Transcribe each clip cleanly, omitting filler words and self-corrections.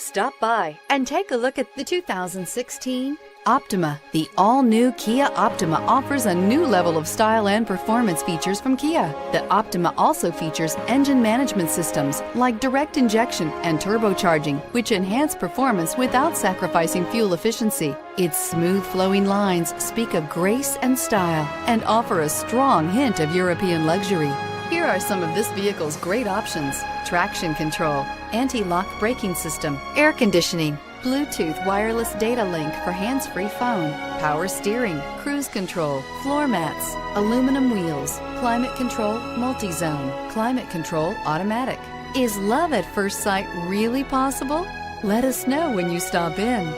Stop by and take a look at the 2016 Optima. The all-new Kia Optima offers a new level of style and performance features from Kia. The Optima also features engine management systems like direct injection and turbocharging, which enhance performance without sacrificing fuel efficiency. Its smooth flowing lines speak of grace and style and offer a strong hint of European luxury. Here are some of this vehicle's great options: traction control, anti-lock braking system, air conditioning, Bluetooth wireless data link for hands-free phone, power steering, cruise control, floor mats, aluminum wheels, climate control multi-zone, climate control automatic. Is love at first sight really possible? Let us know when you stop in.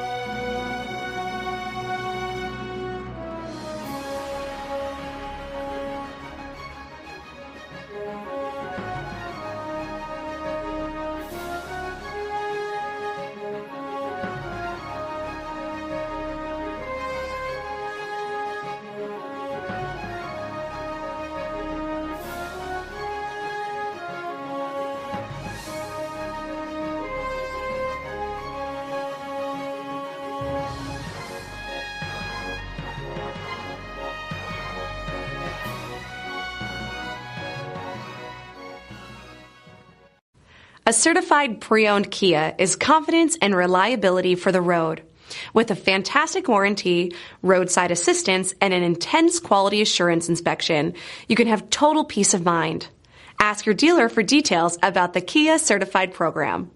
A certified pre-owned Kia is confidence and reliability for the road. With a fantastic warranty, roadside assistance, and an intense quality assurance inspection, you can have total peace of mind. Ask your dealer for details about the Kia Certified program.